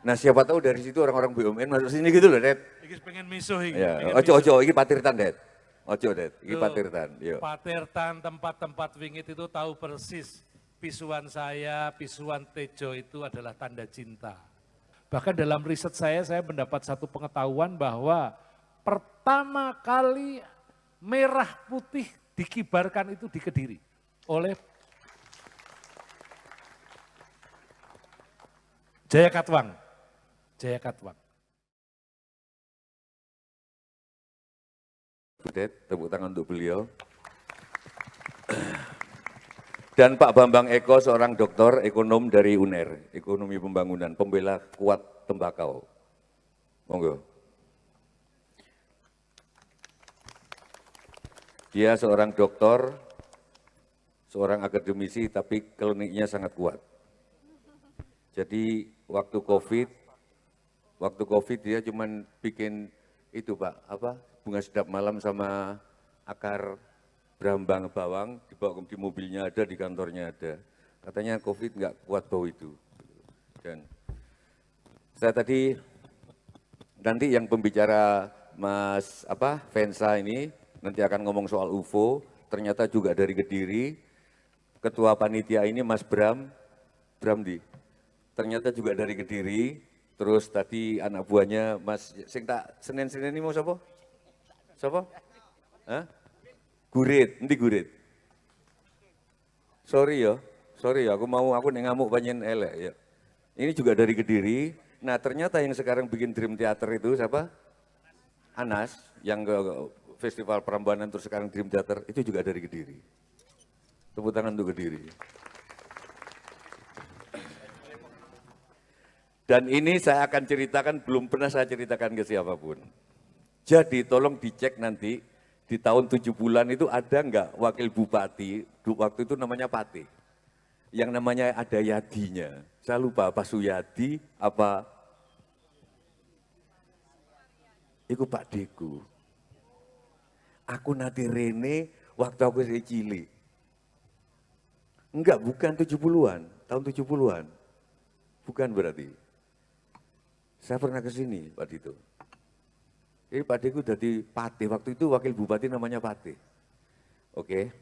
Nah siapa tahu dari situ orang-orang BUMN masuk sini gitu loh, Det. Iki pengen misuh iki. Ya, pengen ojo misuh. ojo, ini patirtan, Det. Ojo, Det, ini Loh, patirtan. Yuk. Patirtan tempat-tempat wingit itu tahu persis. Pisuan saya, pisuan Tejo itu adalah tanda cinta. Bahkan dalam riset saya mendapat satu pengetahuan bahwa pertama kali merah putih dikibarkan itu di Kediri oleh Jaya Katwang. Jaya Katwang. Det, tepuk tangan untuk beliau. Dan Pak Bambang Eko, seorang doktor ekonom dari UNER, ekonomi pembangunan, pembela kuat tembakau. Monggo. Dia seorang doktor, seorang akademisi, tapi kliniknya sangat kuat. Jadi waktu COVID dia cuman bikin itu Pak, apa bunga sedap malam sama akar berambang bawang, dibawa di mobilnya ada, di kantornya ada. Katanya COVID nggak kuat bau itu. Dan saya tadi, nanti yang pembicara Mas Vensa ini, nanti akan ngomong soal UFO, ternyata juga dari Kediri. Ketua panitia ini Mas Bramdi, ternyata juga dari Kediri. Terus tadi anak buahnya Mas, sing tak Senin-Senin ini mau siapa? Siapa? Hah? Gurit, nanti Gurit. Sorry ya, aku ngamuk banyak elek ya. Ini juga dari Kediri. Nah ternyata yang sekarang bikin Dream Theater itu siapa? Anas, yang ke Festival Prambanan terus sekarang Dream Theater, itu juga dari Kediri. Tepuk tangan untuk Kediri. Dan ini saya akan ceritakan, belum pernah saya ceritakan ke siapapun. Jadi tolong dicek nanti, di tahun 70-an itu ada enggak wakil bupati, waktu itu namanya Pate, yang namanya ada Yadinya. Saya lupa apa Suyadi, apa, itu Pak Deku. Aku nanti Rene waktu aku cilik. Enggak, bukan 70-an, tahun 70-an. Bukan berarti. Saya pernah ke sini, Pak Dito. Jadi Pak Deku jadi Pate, waktu itu wakil bupati namanya Pate. Oke,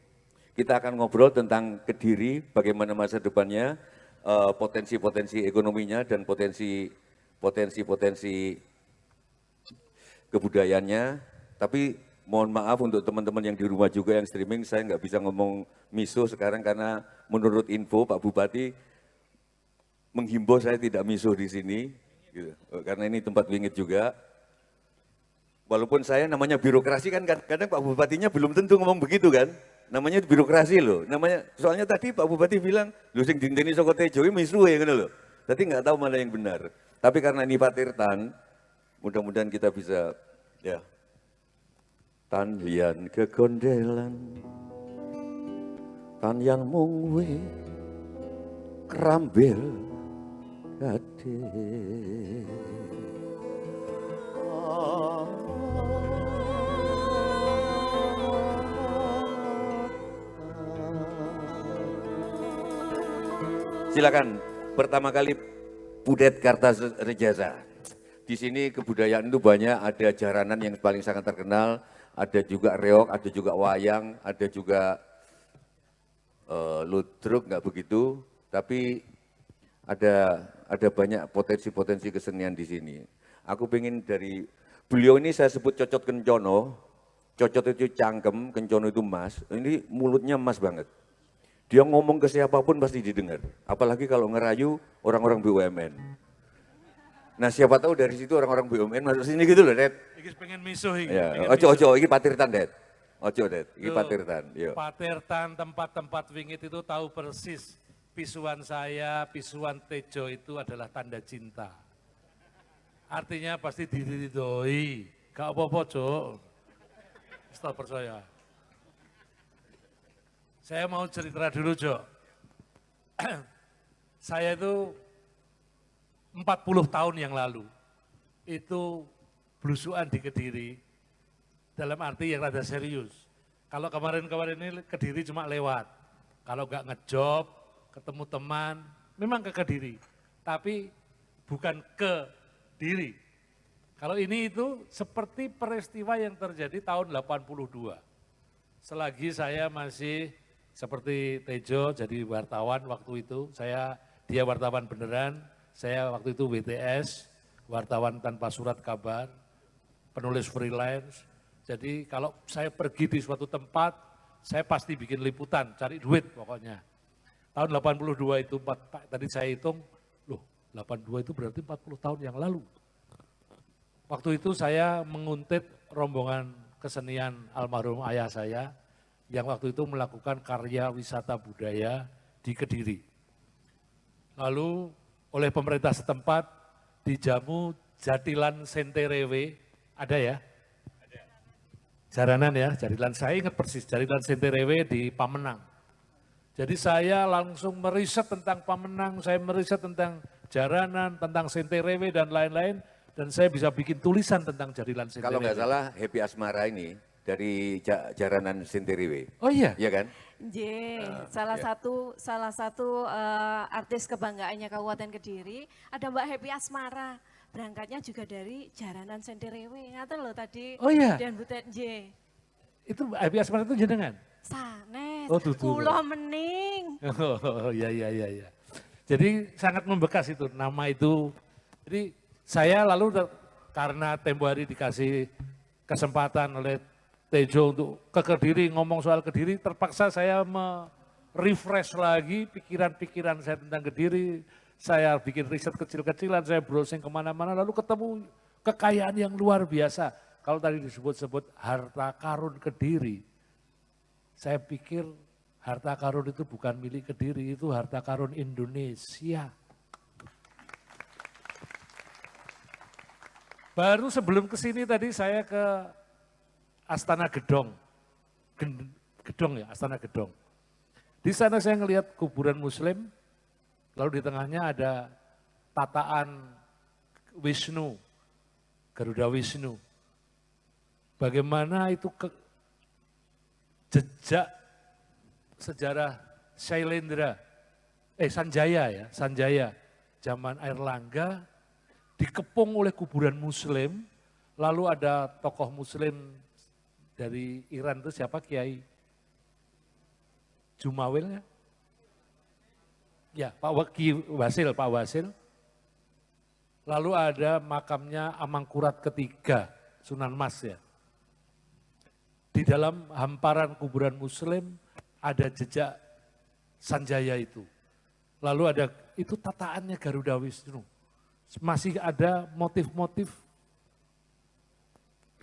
kita akan ngobrol tentang Kediri, bagaimana masa depannya, potensi-potensi ekonominya dan potensi-potensi kebudayaannya. Tapi mohon maaf untuk teman-teman yang di rumah juga yang streaming, saya nggak bisa ngomong miso sekarang karena menurut info Pak Bupati menghimbau saya tidak miso di sini. Gitu. Karena ini tempat wingit juga. Walaupun saya namanya birokrasi kan kadang Pak Bupatinya belum tentu ngomong begitu kan. Namanya birokrasi loh. Namanya soalnya tadi Pak Bupati bilang, "Lho sing dinteni saka Tejo iki misruhe ngono lho." Tadi nggak tahu mana yang benar. Tapi karena ini Patirtan, mudah-mudahan kita bisa ya. Tan lian kegondelan, tan yang mungwe kerambil kade. Silakan, pertama kali Pudet Kartarejasa. Di sini kebudayaan itu banyak, ada jaranan yang paling sangat terkenal, ada juga reok, ada juga wayang, ada juga ludruk, nggak begitu, tapi ada banyak potensi-potensi kesenian di sini. Aku pengen dari beliau ini saya sebut Cocot Kencono, Cocot itu cangkem, Kencono itu emas, ini mulutnya emas banget. Dia ngomong ke siapapun pasti didengar, apalagi kalau ngerayu orang-orang BUMN. Nah siapa tahu dari situ orang-orang BUMN masuk sini gitu loh, Det. Iki pengen misuh iki. Ya, ojo, ini Patirtan, Det. Ojo, Det, ini Patirtan. Yuk. Patirtan tempat-tempat wingit itu tahu persis. Pisuan saya, pisuan Tejo itu adalah tanda cinta. Artinya pasti diridhoi. Gak apa-apa, Cok. Setelah percaya. Saya mau cerita dulu, Cok. Saya itu 40 tahun yang lalu, itu belusuan di Kediri, dalam arti yang rada serius. Kalau kemarin-kemarin ini Kediri cuma lewat. Kalau nggak ngejob, ketemu teman, memang ke Kediri. Tapi bukan ke diri. Kalau ini itu seperti peristiwa yang terjadi tahun 82. Selagi saya masih seperti Tejo jadi wartawan waktu itu, dia wartawan beneran, saya waktu itu WTS, wartawan tanpa surat kabar, penulis freelance. Jadi kalau saya pergi di suatu tempat, saya pasti bikin liputan, cari duit pokoknya. Tahun 82 itu, tadi saya hitung, loh 82 itu berarti 40 tahun yang lalu. Waktu itu saya menguntit rombongan kesenian almarhum ayah saya, yang waktu itu melakukan karya wisata budaya di Kediri. Lalu oleh pemerintah setempat dijamu Jatilan Senterewe, ada ya? Jaranan ya, Jatilan, saya ingat persis, Jatilan Senterewe di Pamenang. Jadi saya langsung meriset tentang Pamenang, saya meriset tentang Jaranan, tentang Senterewe dan lain-lain, dan saya bisa bikin tulisan tentang Jatilan Senterewe. Kalau nggak salah Happy Asmara ini dari Jaranan Senterewe. Oh iya? Iya kan? Salah satu artis kebanggaannya Kabupaten Kediri ada Mbak Happy Asmara. Berangkatnya juga dari Jaranan Senterewe. Ngaten loh tadi. Oh iya? Dan Butet J. Itu Happy Asmara itu jenengan? Sanes. Oh, tutu. Kula mening. Oh iya. Jadi sangat membekas itu nama itu. Jadi saya lalu karena tempo hari dikasih kesempatan oleh Tejo untuk ke Kediri, ngomong soal Kediri, terpaksa saya refresh lagi pikiran-pikiran saya tentang Kediri. Saya bikin riset kecil-kecilan, saya browsing kemana-mana, lalu ketemu kekayaan yang luar biasa. Kalau tadi disebut-sebut harta karun Kediri, saya pikir harta karun itu bukan milik Kediri, itu harta karun Indonesia. Baru sebelum ke sini tadi saya ke Astana Gedong. Gedong ya, Astana Gedong. Di sana saya ngelihat kuburan Muslim, lalu di tengahnya ada tataan Wisnu, Garuda Wisnu. Bagaimana itu jejak sejarah Sanjaya, zaman Airlangga, dikepung oleh kuburan Muslim, lalu ada tokoh Muslim dari Iran itu siapa, Kiai Jumawil ya? Ya, Pak Wasil. Lalu ada makamnya Amangkurat ketiga, Sunan Mas ya. Di dalam hamparan kuburan Muslim ada jejak Sanjaya itu. Lalu ada, itu tataannya Garuda Wisnu. Masih ada motif-motif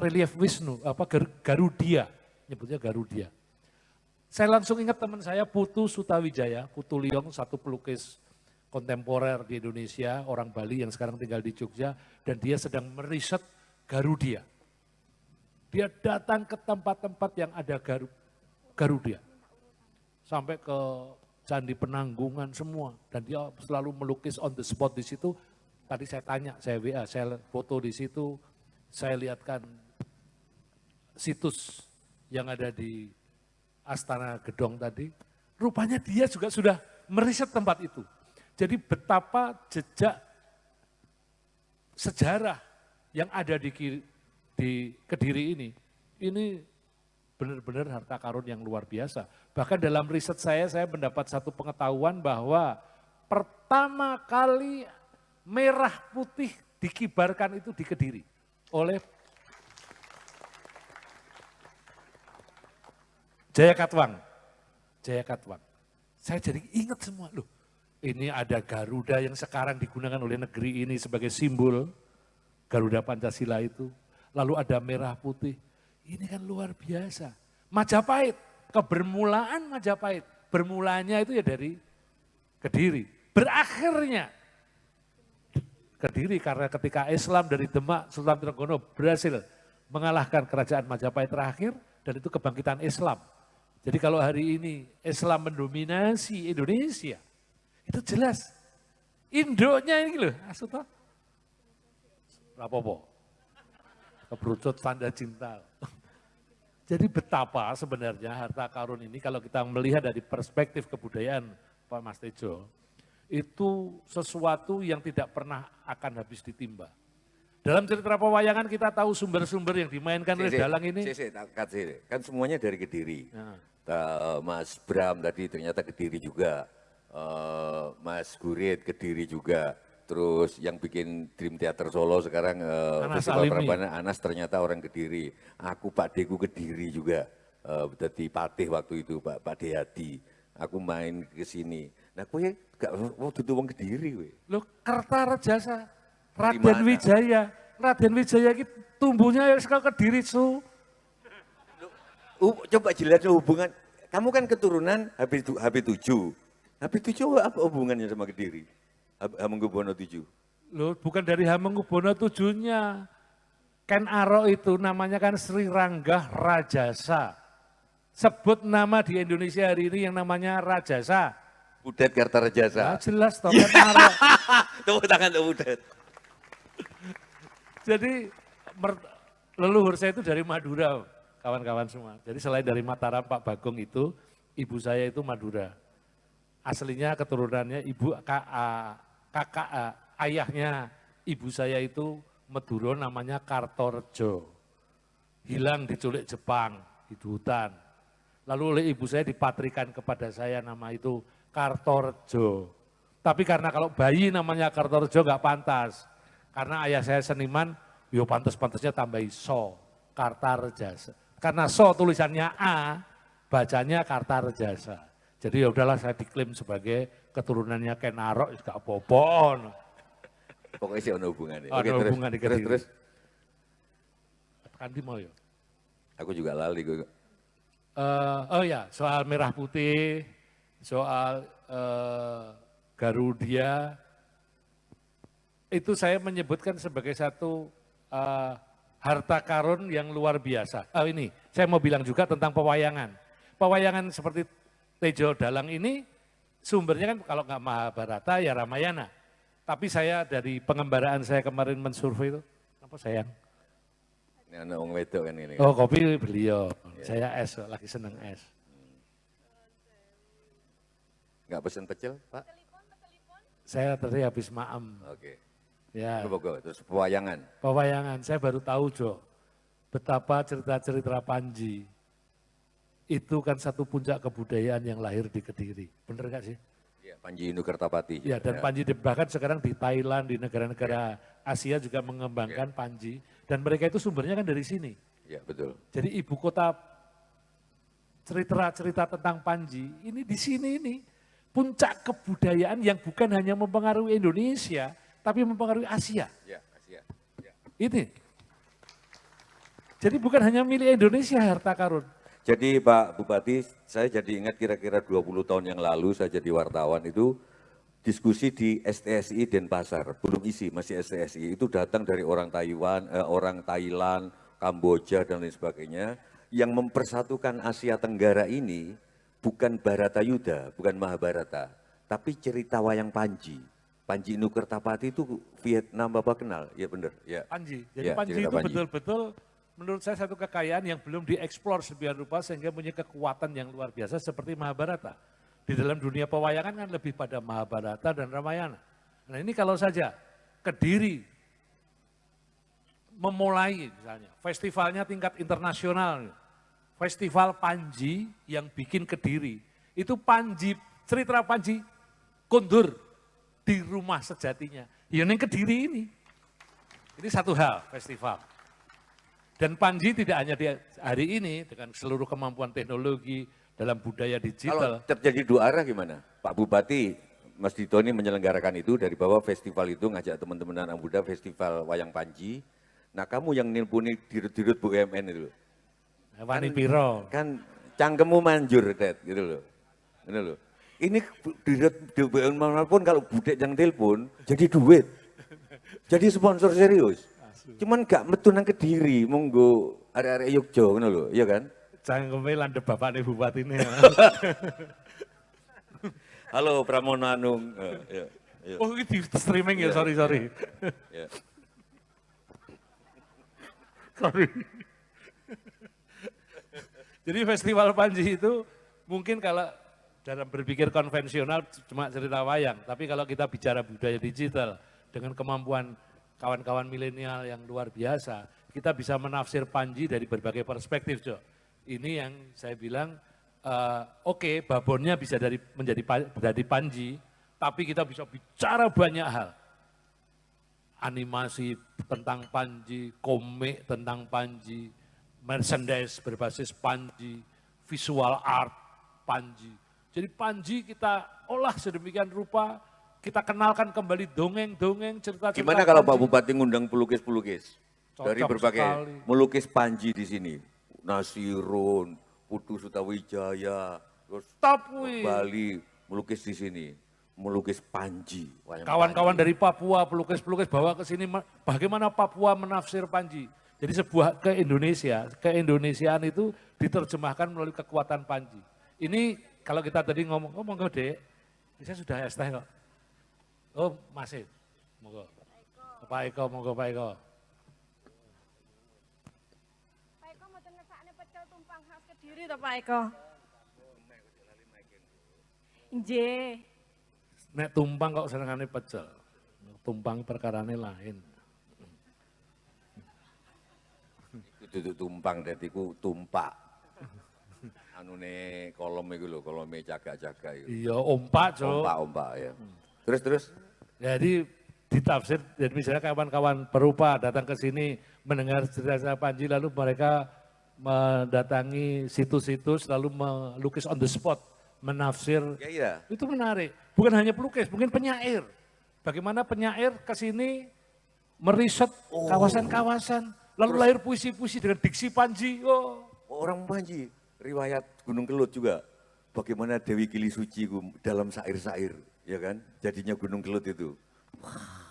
relief Wisnu, Garudia, nyebutnya Garudia. Saya langsung ingat teman saya Putu Sutawijaya, Putu Liong, satu pelukis kontemporer di Indonesia, orang Bali yang sekarang tinggal di Jogja, dan dia sedang meriset Garudia. Dia datang ke tempat-tempat yang ada Garudia, sampai ke Candi Penanggungan semua, dan dia selalu melukis on the spot di situ. Tadi saya tanya, saya WA, saya foto di situ, saya lihatkan situs yang ada di Astana Gedong tadi, rupanya dia juga sudah meriset tempat itu. Jadi betapa jejak sejarah yang ada di Kediri ini benar-benar harta karun yang luar biasa. Bahkan dalam riset saya mendapat satu pengetahuan bahwa pertama kali merah putih dikibarkan itu di Kediri oleh Jaya Katwang. Saya jadi ingat semua, loh ini ada Garuda yang sekarang digunakan oleh negeri ini sebagai simbol Garuda Pancasila itu. Lalu ada merah putih, ini kan luar biasa. Majapahit, kebermulaan Majapahit, bermulanya itu ya dari Kediri. Berakhirnya Kediri karena ketika Islam dari Demak, Sultan Trenggono berhasil mengalahkan kerajaan Majapahit terakhir, dan itu kebangkitan Islam. Jadi kalau hari ini Islam mendominasi Indonesia, itu jelas. Indonya ini loh, asutah. Rapopo. Keberucut tanda cinta. Jadi betapa sebenarnya harta karun ini kalau kita melihat dari perspektif kebudayaan Pak Mas Tejo, itu sesuatu yang tidak pernah akan habis ditimba. Dalam cerita pewayangan kita tahu sumber-sumber yang dimainkan oleh Dalang ini. Kan semuanya dari Kediri. Nah. Mas Bram tadi ternyata Kediri juga. Mas Gurit Kediri juga. Terus yang bikin Dream Theater Solo sekarang Festival Prambanan Anas ternyata orang Kediri. Aku Pak Deku Kediri juga. Jadi patih waktu itu Pak Deyadi. Aku main ke sini. Nah, kowe gak mau tutu wong Kediri kowe. Loh, Kertarejasa, Raden Wijaya. Raden Wijaya iki tumbuhnya ya sekali Kediri, Su. Coba jelaskan hubungan. Kamu kan keturunan HB7. HB7 apa hubungannya sama Kediri? Hamengkubuwono 7. Loh, bukan dari Hamengkubuwono 7-nya. Ken Arok itu namanya kan Sri Ranggah Rajasa. Sebut nama di Indonesia hari ini yang namanya Rajasa. Udet Kertarejasa. Nah, jelas toh Ken Arok. Tepuk tangan tuh Udet. Jadi leluhur saya itu dari Madura, kawan-kawan semua. Jadi selain dari Mataram Pak Bagong itu, ibu saya itu Madura. Aslinya keturunannya ibu kakak ayahnya ibu saya itu Meduro namanya Kartorejo. Hilang diculik Jepang di hutan. Lalu oleh ibu saya dipatrikan kepada saya nama itu Kartorejo. Tapi karena kalau bayi namanya Kartorejo nggak pantas. Karena ayah saya seniman, yo pantas-pantasnya tambahi so, Kartarejasa. Karena so tulisannya A, bacanya Kartarejasa. Jadi ya udahlah saya diklaim sebagai keturunannya Ken Arok, gak apa-apa. Pokoknya sih ada hubungannya. Ada hubungan di Kediri. Terus. Kandi mau ya? Aku juga lali. Oh ya, soal merah putih, soal Garudia, itu saya menyebutkan sebagai satu harta karun yang luar biasa. Ini, saya mau bilang juga tentang pewayangan. Pewayangan seperti Tejo Dalang ini, sumbernya kan kalau nggak Mahabharata ya Ramayana. Tapi saya dari pengembaraan saya kemarin mensurvei itu, apa sayang? Ini anak orang wedok kan ini. Oh kopi beliau, saya es, lagi seneng es. Nggak pesen pecel, Pak? Saya tadi habis maem. Oke. Ya. Terus pewayangan. Pewayangan, saya baru tahu Jo, betapa cerita-cerita Panji itu kan satu puncak kebudayaan yang lahir di Kediri. Bener nggak sih? Ya, Panji Induk Kertapati. Ya, dan Panji bahkan sekarang di Thailand, di negara-negara Asia juga mengembangkan Panji. Dan mereka itu sumbernya kan dari sini. Ya, betul. Jadi ibu kota cerita-cerita tentang Panji, ini di sini ini. Puncak kebudayaan yang bukan hanya mempengaruhi Indonesia, tapi mempengaruhi Asia. Ya, Asia. Ya. Ini. Jadi bukan hanya milik Indonesia harta karun. Jadi Pak Bupati, saya jadi ingat kira-kira 20 tahun yang lalu saya jadi wartawan itu diskusi di STSI Denpasar, belum isi, masih STSI, itu datang dari orang Taiwan, orang Thailand, Kamboja dan lain sebagainya, yang mempersatukan Asia Tenggara ini bukan Baratayuda, bukan Mahabharata, tapi cerita wayang Panji. Panji Induk Kertapati itu Vietnam Bapak kenal, ya benar. Ya. Panji, jadi Ya, Panji cerita itu Panji. betul-betul menurut saya satu kekayaan yang belum dieksplor sebiar rupa sehingga punya kekuatan yang luar biasa seperti Mahabharata. Di dalam dunia pewayangan kan lebih pada Mahabharata dan Ramayana. Nah ini kalau saja Kediri memulai misalnya festivalnya tingkat internasional, Festival Panji yang bikin Kediri, itu Panji, cerita Panji kondur di rumah sejatinya. Ya yang Kediri ini. Ini satu hal festival. Dan Panji tidak hanya di hari ini dengan seluruh kemampuan teknologi dalam budaya Kalau digital. terjadi dua arah gimana? Pak Bupati, Mas Dito ini menyelenggarakan itu dari bawah festival itu ngajak teman-teman anak muda festival Wayang Panji. Nah kamu yang nilpuni dirut-dirut BUMN itu. Wani Piro. Kan cangkemmu manjur, Dad, gitu loh. Gitu loh. Ini dirut BUMN pun kalau budek yang telepon jadi duit. Jadi sponsor serius. Cuman gak metu nang Kediri, monggo arek-arek Yogya ngono lho, iya kan? Cangkeme landep bapakne bupati ini. Halo Pramono Anung. Ya, ya. Oh ini di streaming ya, sorry. Ya. Sorry. Jadi festival Panji itu mungkin kalau dalam berpikir konvensional cuma cerita wayang, tapi kalau kita bicara budaya digital dengan kemampuan kawan-kawan milenial yang luar biasa, kita bisa menafsir Panji dari berbagai perspektif, Jo. Ini yang saya bilang, oke, babonnya bisa menjadi Panji, tapi kita bisa bicara banyak hal. Animasi tentang Panji, komik tentang Panji, merchandise berbasis Panji, visual art Panji. Jadi Panji kita olah sedemikian rupa, kita kenalkan kembali dongeng-dongeng, cerita-cerita. Gimana kalau Pak Panji. Bupati ngundang pelukis-pelukis? Dari Cocok berbagai sekali. melukis Panji di sini. Nasirun, Putu Sutawijaya, terus Top wih. Bali, melukis di sini. Melukis Panji. wayang Kawan-kawan Panji. dari Papua, pelukis-pelukis bawa ke sini, bagaimana Papua menafsir Panji. Jadi sebuah keindonesiaan itu diterjemahkan melalui kekuatan Panji. Ini kalau kita tadi ngomong, oh monggo Dek, saya sudah es teh kok. Oh masih, monggo. Pak Eko, monggo Pak Eko. Pak Eko mau ngesakne pecel tumpang khas Kediri to Pak Eko? Nggih. Nek tumpang kok senengane pecel. Tumpang perkarane lain. Iku duduk tumpang, dadi ku tumpak. Anune kolom iku lho, kolome jaga-jaga iku. Iya, ompak, Jo. Ompak-ompak ya. Terus. Jadi ditafsir, jadi misalnya kawan-kawan perupa datang ke sini mendengar cerita Panji, lalu mereka mendatangi situs-situs, lalu melukis on the spot, menafsir. Ya iya. Itu menarik. Bukan hanya pelukis, mungkin penyair. Bagaimana penyair ke sini meriset kawasan-kawasan, lalu lahir puisi-puisi dengan diksi Panji. Oh, Orang Panji, riwayat Gunung Kelut juga. Bagaimana Dewi Kili Suci dalam syair-syair, ya kan? Jadinya Gunung Kelut itu.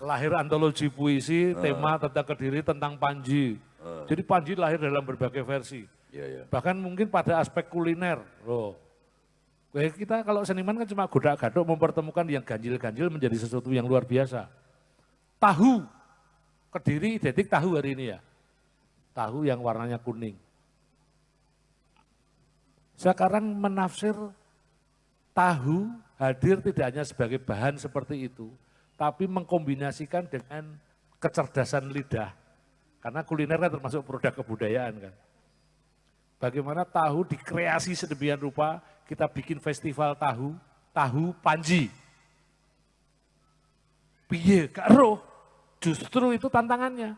lahir antologi puisi, tema tentang Kediri, tentang Panji. Jadi Panji lahir dalam berbagai versi. Iya, iya. Bahkan mungkin pada aspek kuliner. Loh. Kita kalau seniman kan cuma godak-gadok mempertemukan yang ganjil-ganjil menjadi sesuatu yang luar biasa. Tahu, Kediri identik tahu hari ini ya. Tahu yang warnanya kuning. Sekarang menafsir tahu hadir tidak hanya sebagai bahan seperti itu, tapi mengkombinasikan dengan kecerdasan lidah. Karena kuliner kan termasuk produk kebudayaan kan. Bagaimana tahu dikreasi sedemikian rupa, kita bikin festival tahu, tahu Panji. Piye, karo, justru itu tantangannya.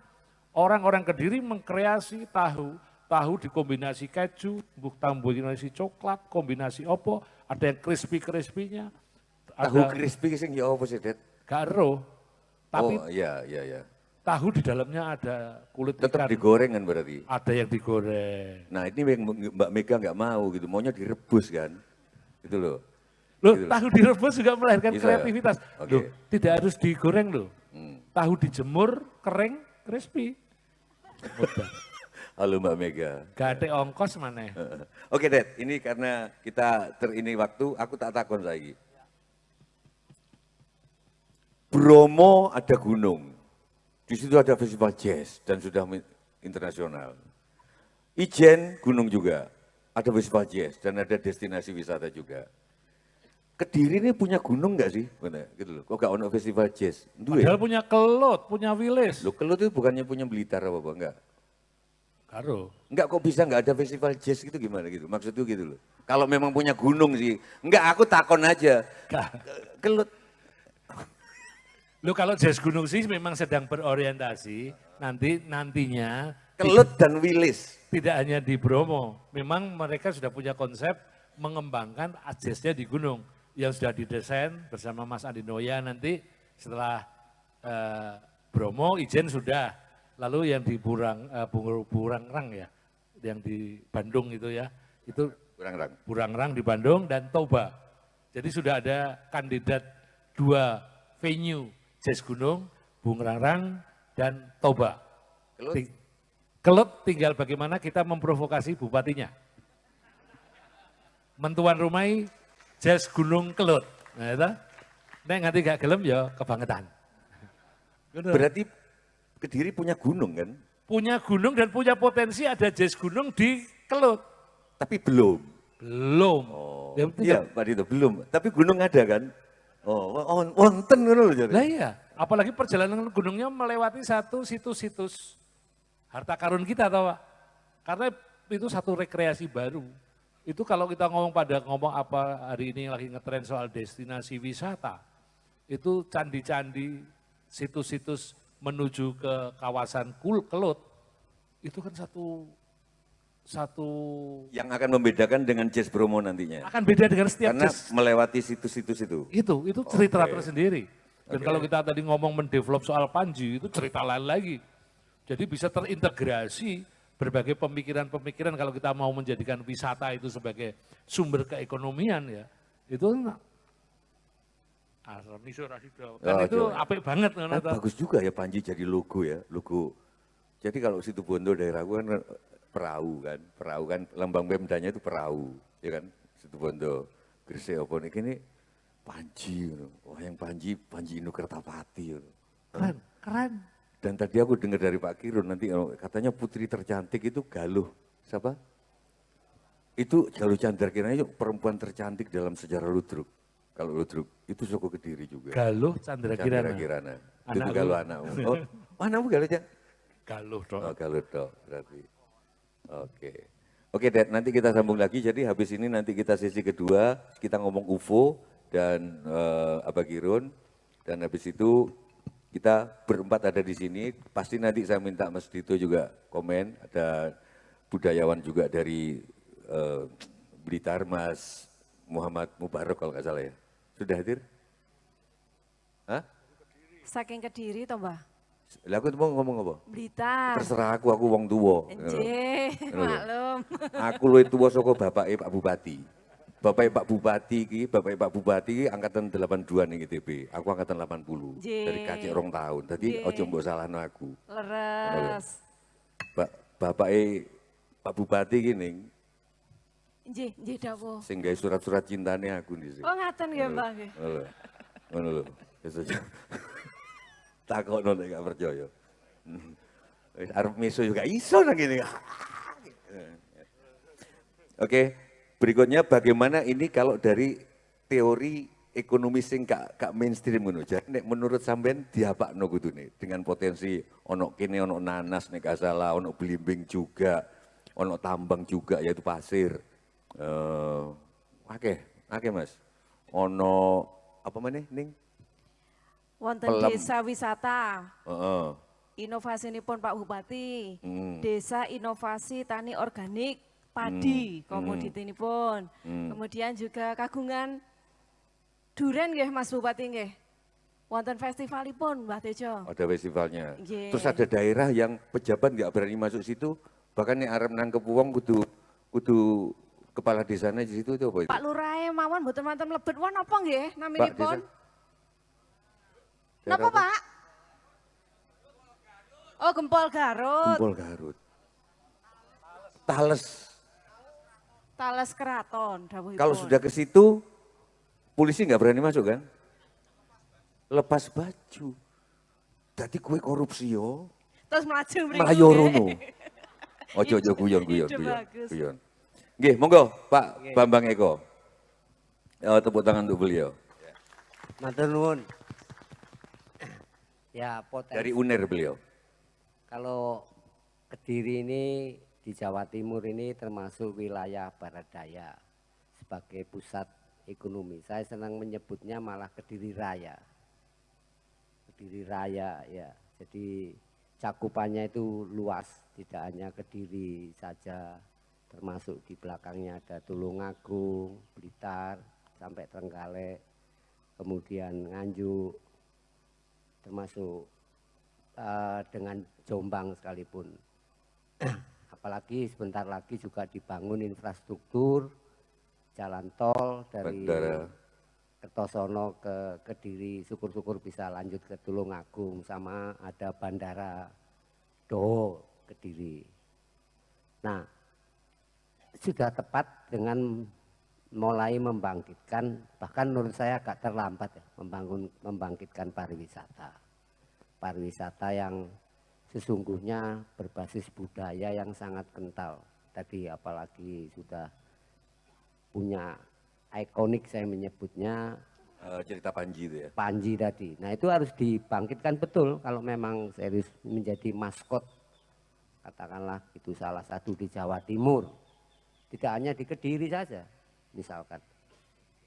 Orang-orang Kediri mengkreasi tahu, tahu dikombinasi keju, kombinasi coklat, kombinasi opo, ada yang crispy-crispy-nya. Tahu crispy sing ya apa sih, Det? Garo, tapi Oh, iya, iya, iya. tahu di dalamnya ada kulit Tetap ikan, digoreng kan berarti. ada yang digoreng. Nah, ini yang Mbak Mega nggak mau gitu, maunya direbus kan. Gitu loh. Loh, Gitu. tahu direbus juga melahirkan Bisa ya? kreativitas. Oke. Loh, tidak harus digoreng loh. Hmm. Tahu dijemur, kering, crispy. Mudah. Halo Mbak Mega. Gak ada ongkos mana. Oke, Det, ini karena kita ini waktu, aku tak takon lagi. Bromo ada gunung, di situ ada festival jazz dan sudah internasional. Ijen gunung juga, ada festival jazz dan ada destinasi wisata juga. Kediri ini punya gunung nggak sih? Bener, gitu loh. Kok nggak ono festival jazz? Duh ya? Padahal punya Kelut, punya Wilis. Loh, Kelut itu bukannya punya Blitar apa enggak? Karo. Enggak, kok bisa nggak ada festival jazz gitu gimana gitu? Maksudnya gitu loh. Kalau memang punya gunung sih. Enggak, aku takon aja. Kelut. Loh kalau jazz gunung sih memang sedang berorientasi nantinya Kelut dan Wilis. tidak hanya di Bromo. Memang mereka sudah punya konsep mengembangkan jazznya di gunung yang sudah didesain bersama Mas Andi Noya nanti setelah Bromo, Ijen sudah. Lalu yang di Burangrang ya, yang di Bandung itu ya, itu Burangrang. Burangrang di Bandung dan Toba. Jadi sudah ada kandidat 2 venue jazz gunung, Burangrang dan Toba. Kelut. Kelut tinggal bagaimana kita memprovokasi bupatinya. Mentuan rumai jazz gunung Kelut. Nah itu, nek nganti gak gelem ya kebangetan. Berarti Kediri punya gunung kan? Punya gunung dan punya potensi ada jazz gunung di Kelut. Tapi belum. Belum. Oh. Ya, iya Pak Dito, belum. Tapi gunung ada kan? Oh, wonten ngono lho jadi. Lah iya, apalagi perjalanan gunungnya melewati satu situs-situs harta karun kita tahu Pak. Karena itu satu rekreasi baru. Itu kalau kita ngomong apa hari ini lagi ngetren soal destinasi wisata, itu candi-candi, situs-situs menuju ke kawasan Kelut, itu kan satu Yang akan membedakan dengan Jazz Bromo nantinya. akan beda dengan setiap Karena jazz. melewati situs-situs itu. Itu cerita Oke. tersendiri. Dan kalau kita tadi ngomong mendevelop soal Panji, itu cerita lain lagi. Jadi bisa terintegrasi berbagai pemikiran-pemikiran kalau kita mau menjadikan wisata itu sebagai sumber keekonomian ya. Itu kan itu Coba. apik banget. Kan bagus juga ya Panji jadi logo ya, logo. Jadi kalau Situbondo daerahku kan perahu kan lambang Pemdanya itu perahu, ya kan Situbondo. Gresik apa ini Panji, wah yang Panji Inu Kertapati. Keren. Dan tadi aku dengar dari Pak Kirun nanti katanya putri tercantik itu Galuh, siapa? Itu Galuh Candrakirana itu perempuan tercantik dalam sejarah Ludruk. Kalau Ludruk itu suku Kediri juga. Galuh Candra Kirana. Kirana. Itu Anakku. Galuh anakmu. Oh, anakmu Galuh ya? Galuh dong. Oh, Galuh toh berarti. Oke, Dad, nanti kita sambung lagi. Jadi habis ini nanti kita sesi kedua, kita ngomong UFO dan Abah Kirun. Dan habis itu kita berempat ada di sini. Pasti nanti saya minta Mas Dito juga komen. Ada budayawan juga dari Blitar, Mas Muhammad Mubarok kalau nggak salah ya. Sudah hadir? Hah? Saking Kediri toh Mbah? Lah aku mau ngomong apa? Blitar. Terserah aku wong tuwa. Nggih, maklum. Aku luwih tuwa saka bapake Pak Bupati. Bapake Pak Bupati iki angkatan 82 ning ITB. Aku angkatan 80. Nggih. Dari kacik 2 tahun. Dadi Nggih. aja mbok salahno aku. Leres. Bapake Pak Bupati iki ning Nggih dawuh. sing gawe surat-surat cintane aku dhisik. Oh ngaten nggih Mbah nggih. Ngono lho. Wis aja. Takokno nek gak percaya. Wis arep miso juga iso nang kene. Oke, berikutnya bagaimana ini kalau dari teori ekonomi sing gak mainstream ngono. Jadi nek menurut sampean diapakno kudune dengan potensi ono kene ono nanas nek gak salah, ono blimbing juga, ono tambang juga yaitu pasir. Akeh Mas. Ono apa meneh ning? Wonten Pelem. desa wisata. Heeh. Inovasinipun Pak Bupati. Hmm. Desa inovasi tani organik padi komoditinipun. Kemudian juga kagungan duren nggih Mas Bupati nggih. Wonten festivalipun Mbah Tejo. Ada festivalnya. Nggih. Terus ada daerah yang pejabat nggak berani masuk situ, bahkan yang arep nangkep uang kudu kepala desanya di situ itu apa itu? Pak Lurahe mawon mboten wonten mlebet won napa nggih naminipun? Daerah Napa apa? Pak? Oh Gempol Garut. Gempol Garut. Tales. Tales Keraton dawuhipun. Kalau sudah ke situ, polisi nggak berani masuk kan? Lepas baju. Jadi kue korupsi yo. Terus mlaju mriku. Melayu nggih. rono. Ojo guyon. Ide bagus. Nggih, monggo Pak Bambang Eko. Tepuk tangan untuk beliau. Matur nuwun. Ya, potensi. Dari UNER beliau. Kalau Kediri ini di Jawa Timur ini termasuk wilayah Barat Daya sebagai pusat ekonomi. Saya senang menyebutnya malah Kediri Raya. Kediri Raya ya. Jadi cakupannya itu luas, tidak hanya Kediri saja, termasuk di belakangnya ada Tulungagung, Blitar, sampai Trenggalek, kemudian Nganjuk, termasuk dengan Jombang sekalipun. Apalagi sebentar lagi juga dibangun infrastruktur jalan tol dari Bandara. Kertosono ke Kediri, syukur-syukur bisa lanjut ke Tulungagung, sama ada bandara Doho Kediri. Nah, sudah tepat dengan mulai membangkitkan, bahkan menurut saya agak terlambat ya, membangkitkan pariwisata. Pariwisata yang sesungguhnya berbasis budaya yang sangat kental. Tadi apalagi sudah punya ikonik saya menyebutnya Cerita Panji itu ya. Panji tadi. Nah itu harus dibangkitkan betul kalau memang serius menjadi maskot, katakanlah itu salah satu di Jawa Timur. Tidak hanya di Kediri saja, misalkan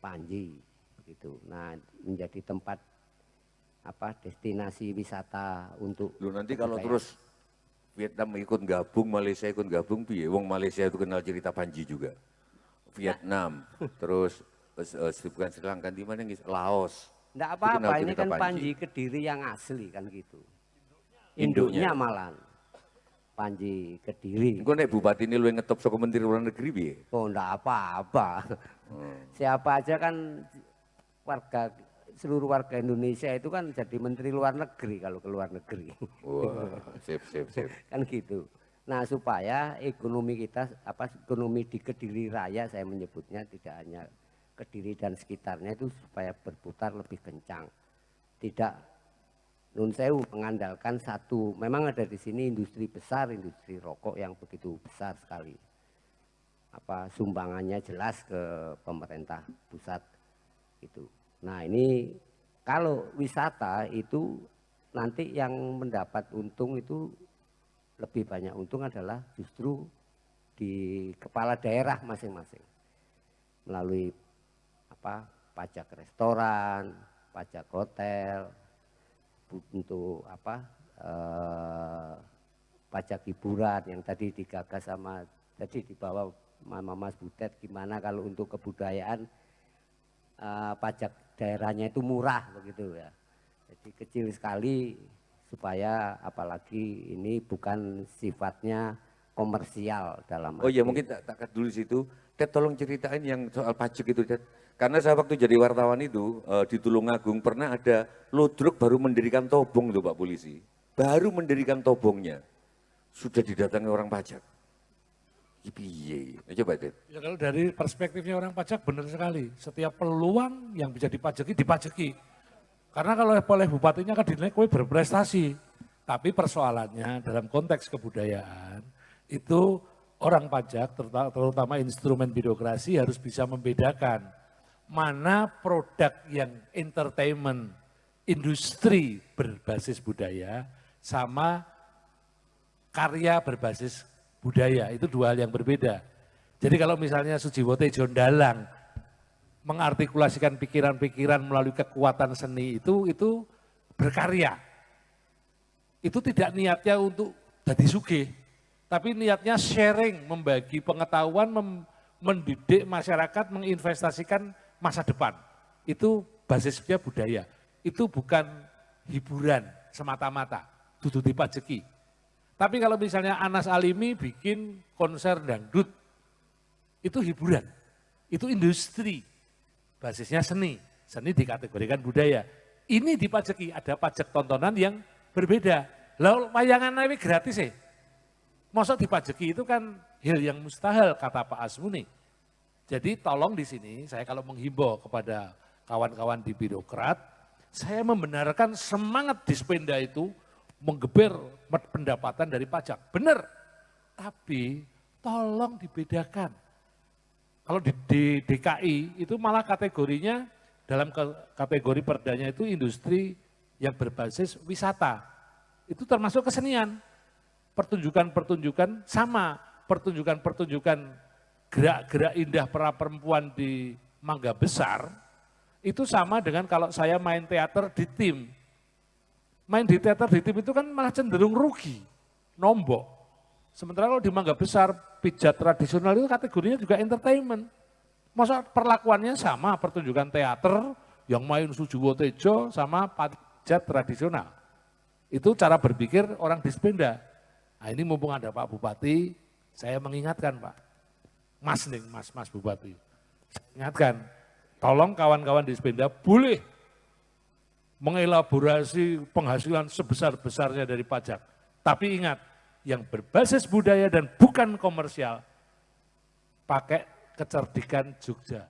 Panji gitu. Nah menjadi tempat destinasi wisata untuk. Lu nanti kalau terus Vietnam ikut gabung, Malaysia ikut gabung, piye? Wong Malaysia itu kenal cerita Panji juga. Vietnam, terus bukan Sri Lanka, di mana Laos. Enggak apa-apa, ini kan Panji Kediri yang asli kan gitu. Induknya malah Panji Kediri. Engko nek bupati ini lu yang ngetop saka Menteri Luar Negeri piye? Oh enggak apa-apa. Siapa aja kan seluruh warga Indonesia itu kan jadi Menteri Luar Negeri kalau ke luar negeri. Wah, sip. Kan gitu. Nah supaya ekonomi kita, ekonomi di Kediri Raya saya menyebutnya tidak hanya Kediri dan sekitarnya itu supaya berputar lebih kencang. Tidak nun sewu mengandalkan satu, memang ada di sini industri besar, industri rokok yang begitu besar sekali. Sumbangannya jelas ke pemerintah pusat itu. Nah ini kalau wisata itu nanti yang mendapat untung itu lebih banyak untung adalah justru di kepala daerah masing-masing melalui pajak restoran, pajak hotel, untuk pajak hiburan yang tadi digagas tadi dibawa Mama Mas Butet, gimana kalau untuk kebudayaan pajak daerahnya itu murah begitu ya. Jadi kecil sekali supaya apalagi ini bukan sifatnya komersial dalam Oh iya mungkin tak dulu situ. Ted tolong ceritain yang soal pajak itu Ted. Karena saya waktu jadi wartawan itu di Tulungagung pernah ada Lodruk baru mendirikan tobong tuh Pak Polisi. Baru mendirikan tobongnya. Sudah didatangi orang pajak. Piye? Coba Ted. Ya kalau dari perspektifnya orang pajak benar sekali. Setiap peluang yang bisa dipajaki, dipajaki. Karena kalau oleh bupatinya kan dinilai kowe berprestasi. Tapi persoalannya dalam konteks kebudayaan itu orang pajak terutama instrumen birokrasi harus bisa membedakan mana produk yang entertainment, industri berbasis budaya sama karya berbasis budaya. Itu dua hal yang berbeda. Jadi kalau misalnya Sujiwo Tejo Ndalang mengartikulasikan pikiran-pikiran melalui kekuatan seni itu berkarya. Itu tidak niatnya untuk jadi sugih, tapi niatnya sharing, membagi pengetahuan, mendidik masyarakat, menginvestasikan masa depan. Itu basisnya budaya. Itu bukan hiburan semata-mata, dudu dipajeki. Tapi kalau misalnya Anas Alimi bikin konser dangdut, itu hiburan, itu industri. Basisnya seni dikategorikan budaya. Ini dipajeki, ada pajak tontonan yang berbeda. Lalu wayangan nawi gratis ya. Masa dipajeki itu kan hal yang mustahil kata Pak Asmuni. Jadi tolong di sini saya kalau menghimbau kepada kawan-kawan di birokrat, saya membenarkan semangat Dispenda itu menggeber pendapatan dari pajak. Benar, tapi tolong dibedakan. Kalau di DKI itu malah kategorinya dalam kategori perdanya itu industri yang berbasis wisata. Itu termasuk kesenian. Pertunjukan-pertunjukan sama, pertunjukan-pertunjukan gerak-gerak indah para perempuan di Mangga Besar, itu sama dengan kalau saya main teater di tim. Main di teater di tim itu kan malah cenderung rugi, nombok. Sementara kalau di Mangga Besar, pijat tradisional itu kategorinya juga entertainment. Masa perlakuannya sama, pertunjukan teater yang main Sujiwo Tejo sama pijat tradisional. Itu cara berpikir orang Dispenda. Nah ini mumpung ada Pak Bupati, saya mengingatkan Pak. Mas Bupati. Saya ingatkan, tolong kawan-kawan Dispenda boleh mengelaborasi penghasilan sebesar-besarnya dari pajak. Tapi ingat, yang berbasis budaya dan bukan komersial, pakai kecerdikan Jogja.